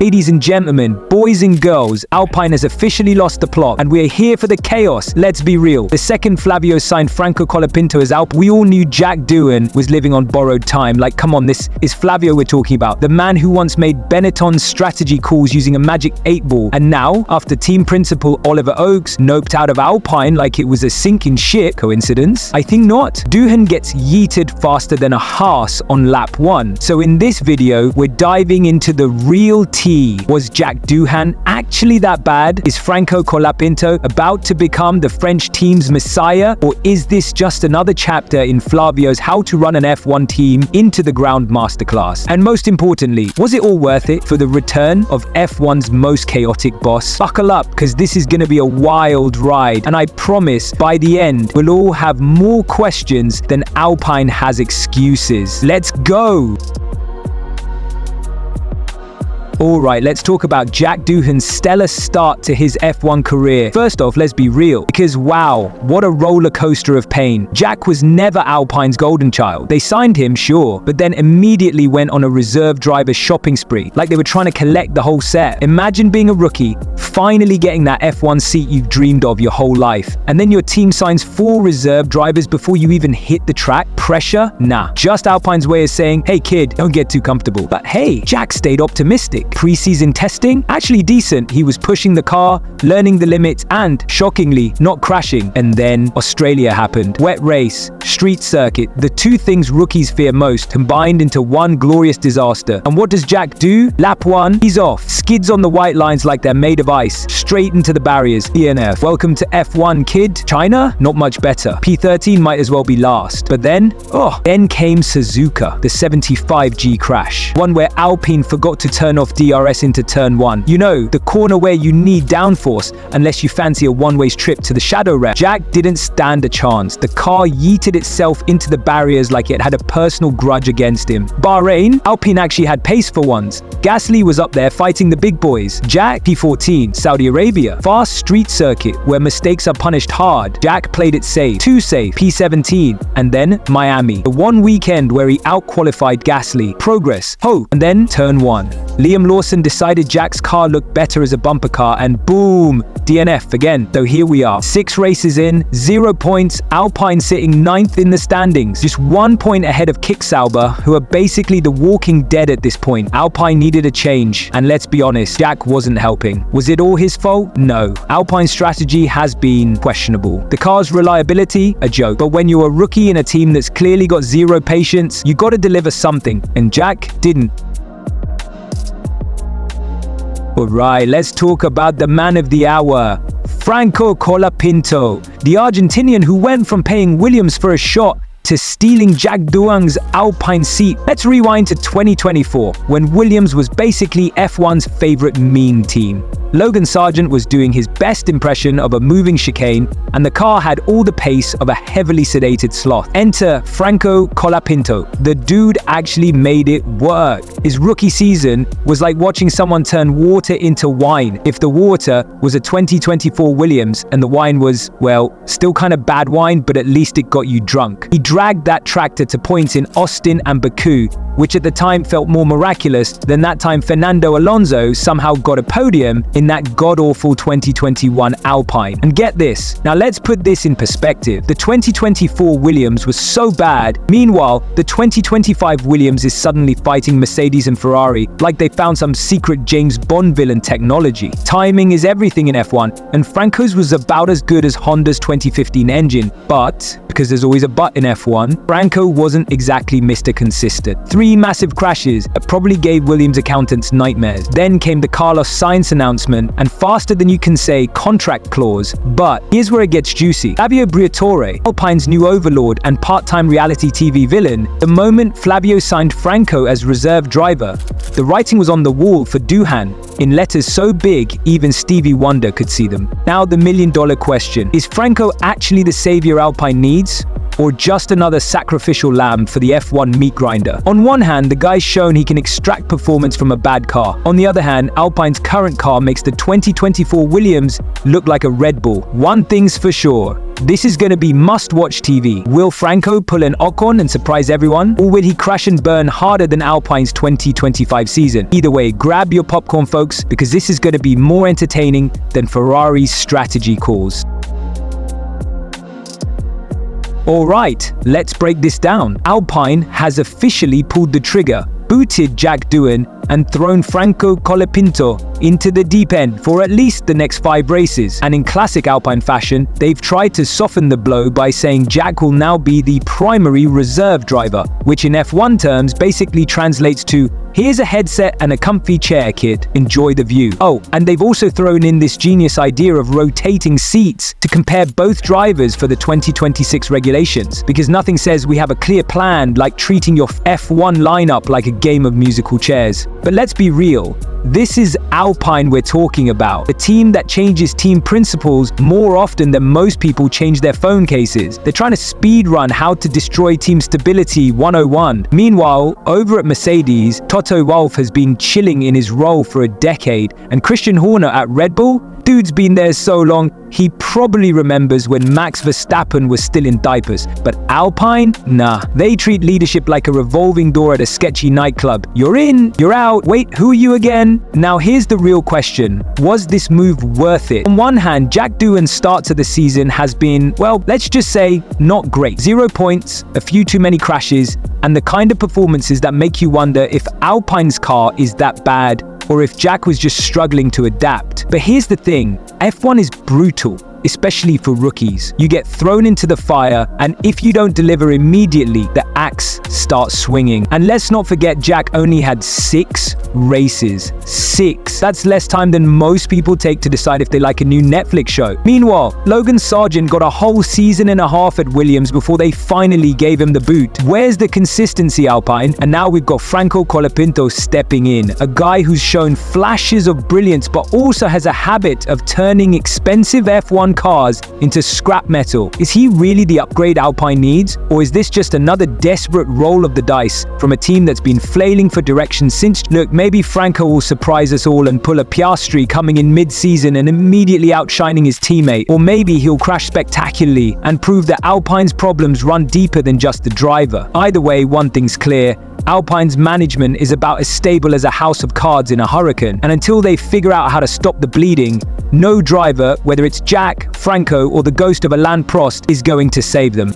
Ladies and gentlemen, boys and girls, Alpine has officially lost the plot, and we're here for the chaos. Let's be real. The second Flavio signed Franco Collapinto as Alpine, we all knew Jack Doohan was living on borrowed time. Like, come on, this is Flavio we're talking about. The man who once made Benetton's strategy calls using a magic 8-ball. And now, after team principal Oliver Oakes noped out of Alpine like it was a sinking ship, coincidence? I think not. Doohan gets yeeted faster than a Haas on lap 1. So in this video, we're diving into the real tea. Was Jack Doohan actually that bad? Is Franco Collapinto about to become the French team's messiah? Or is this just another chapter in Flavio's how to run an F1 team into the ground masterclass? And most importantly, was it all worth it for the return of F1's most chaotic boss? Buckle up, because this is going to be a wild ride, and I promise by the end we'll all have more questions than Alpine has excuses. Let's go! Alright, let's talk about Jack Doohan's stellar start to his F1 career. First off, let's be real, because wow, what a roller coaster of pain. Jack was never Alpine's golden child. They signed him, sure, but then immediately went on a reserve driver shopping spree, like they were trying to collect the whole set. Imagine being a rookie, finally getting that F1 seat you've dreamed of your whole life, and then your team signs 4 reserve drivers before you even hit the track. Pressure? Nah. Just Alpine's way of saying, hey kid, don't get too comfortable. But hey, Jack stayed optimistic. Pre-season testing? Actually decent. He was pushing the car, learning the limits, and, shockingly, not crashing. And then Australia happened. Wet race, street circuit, the two things rookies fear most, combined into one glorious disaster. And what does Jack do? Lap 1, he's off. Skids on the white lines like they're made of ice, straight into the barriers. DNF. Welcome to F1, kid. China? Not much better. P13 might as well be last. But then came Suzuka, the 75G crash. One where Alpine forgot to turn off DRS into turn 1. You know, the corner where you need downforce unless you fancy a one-way trip to the shadow wreck. Jack didn't stand a chance. The car yeeted itself into the barriers like it had a personal grudge against him. Bahrain, Alpine actually had pace for once. Gasly was up there fighting the big boys. Jack, P14, Saudi Arabia. Fast street circuit where mistakes are punished hard. Jack played it safe. Too safe. P17. And then Miami. The one weekend where he out-qualified Gasly. Progress. Hope. And then turn 1. Liam Lawson decided Jack's car looked better as a bumper car, and boom, DNF again. So here we are, 6 races in, 0 points, Alpine sitting 9th in the standings, just 1 point ahead of Kicksauber, who are basically the walking dead at this point. Alpine needed a change, and let's be honest, Jack wasn't helping. Was it all his fault? No. Alpine's strategy has been questionable. The car's reliability? A joke. But when you're a rookie in a team that's clearly got 0 patience, you gotta deliver something, and Jack didn't. Alright, let's talk about the man of the hour, Franco Collapinto, the Argentinian who went from paying Williams for a shot to stealing Jack Doohan's Alpine seat. Let's rewind to 2024, when Williams was basically F1's favorite mean team. Logan Sargent was doing his best impression of a moving chicane, and the car had all the pace of a heavily sedated sloth. Enter Franco Collapinto. The dude actually made it work. His rookie season was like watching someone turn water into wine. If the water was a 2024 Williams and the wine was, well, still kind of bad wine, but at least it got you drunk. He dragged that tractor to points in Austin and Baku, which at the time felt more miraculous than that time Fernando Alonso somehow got a podium in that god-awful 2021 Alpine. And get this, now let's put this in perspective. The 2024 Williams was so bad, meanwhile, the 2025 Williams is suddenly fighting Mercedes and Ferrari like they found some secret James Bond villain technology. Timing is everything in F1, and Franco's was about as good as Honda's 2015 engine, but, because there's always a but in F1, Franco wasn't exactly Mr. Consistent. 3 massive crashes that probably gave Williams accountants nightmares. Then came the Carlos Sainz announcement, and faster than you can say contract clause. But here's where it gets juicy. Flavio Briatore, Alpine's new overlord and part-time reality TV villain, the moment Flavio signed Franco as reserve driver, the writing was on the wall for Doohan in letters so big even Stevie Wonder could see them. Now the million-dollar question, is Franco actually the savior Alpine needs? Or just another sacrificial lamb for the F1 meat grinder? On one hand, the guy's shown he can extract performance from a bad car. On the other hand, Alpine's current car makes the 2024 Williams look like a Red Bull. One thing's for sure, This is going to be must-watch TV. Will Franco pull an Ocon and surprise everyone? Or will he crash and burn harder than Alpine's 2025 season? Either way, grab your popcorn, folks, because this is going to be more entertaining than Ferrari's strategy calls. Alright, let's break this down. Alpine has officially pulled the trigger, booted Jack Doohan, and thrown Franco Collapinto into the deep end for at least the next 5 races. And in classic Alpine fashion, they've tried to soften the blow by saying Jack will now be the primary reserve driver, which in F1 terms basically translates to, here's a headset and a comfy chair, kid. Enjoy the view. Oh, and they've also thrown in this genius idea of rotating seats to compare both drivers for the 2026 regulations, because nothing says we have a clear plan like treating your F1 lineup like a game of musical chairs. But let's be real, this is Alpine we're talking about, a team that changes team principles more often than most people change their phone cases. They're trying to speedrun how to destroy team stability 101. Meanwhile, over at Mercedes, Toto Wolff has been chilling in his role for a decade, and Christian Horner at Red Bull? Dude's been there so long, he probably remembers when Max Verstappen was still in diapers. But Alpine? Nah. They treat leadership like a revolving door at a sketchy nightclub. You're in, you're out, wait, who are you again? Now here's the real question. Was this move worth it? On one hand, Jack Doohan's start to the season has been, well, let's just say, not great. 0 points, a few too many crashes, and the kind of performances that make you wonder if Alpine's car is that bad, or if Jack was just struggling to adapt. But here's the thing, F1 is brutal, especially for rookies. You get thrown into the fire, and if you don't deliver immediately, the axe starts swinging. And let's not forget, Jack only had 6 races. 6. That's less time than most people take to decide if they like a new Netflix show. Meanwhile, Logan Sargent got a whole season and a half at Williams before they finally gave him the boot. Where's the consistency, Alpine? And now we've got Franco Collapinto stepping in, a guy who's shown flashes of brilliance but also has a habit of turning expensive F1 cars into scrap metal. Is he really the upgrade Alpine needs? Or is this just another desperate roll of the dice from a team that's been flailing for direction since? Look, maybe Franco will surprise us all and pull a Piastri coming in mid-season and immediately outshining his teammate. Or maybe he'll crash spectacularly and prove that Alpine's problems run deeper than just the driver. Either way, one thing's clear. Alpine's management is about as stable as a house of cards in a hurricane, and until they figure out how to stop the bleeding, no driver, whether it's Jack, Franco, or the ghost of Alain Prost, is going to save them.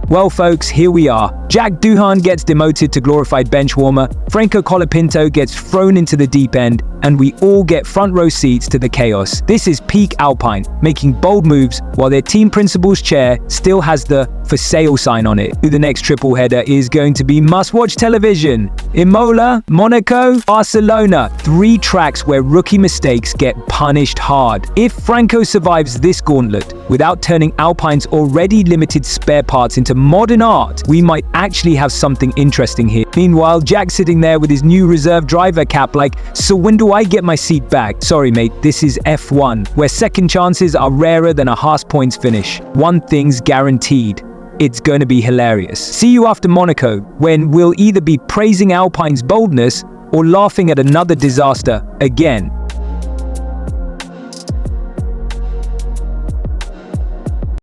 Well folks, here we are. Jack Doohan gets demoted to glorified bench warmer, Franco Collapinto gets thrown into the deep end, and we all get front row seats to the chaos. This is peak Alpine, making bold moves while their team principal's chair still has the for sale sign on it. The next triple header is going to be must-watch television. Imola, Monaco, Barcelona. 3 tracks where rookie mistakes get punished hard. If Franco survives this gauntlet without turning Alpine's already limited spare parts into modern art, we might actually have something interesting here. Meanwhile, Jack's sitting there with his new reserve driver cap like, so when do I get my seat back? Sorry mate, this is F1, where second chances are rarer than a Haas points finish. One thing's guaranteed. It's going to be hilarious. See you after Monaco, when we'll either be praising Alpine's boldness or laughing at another disaster again.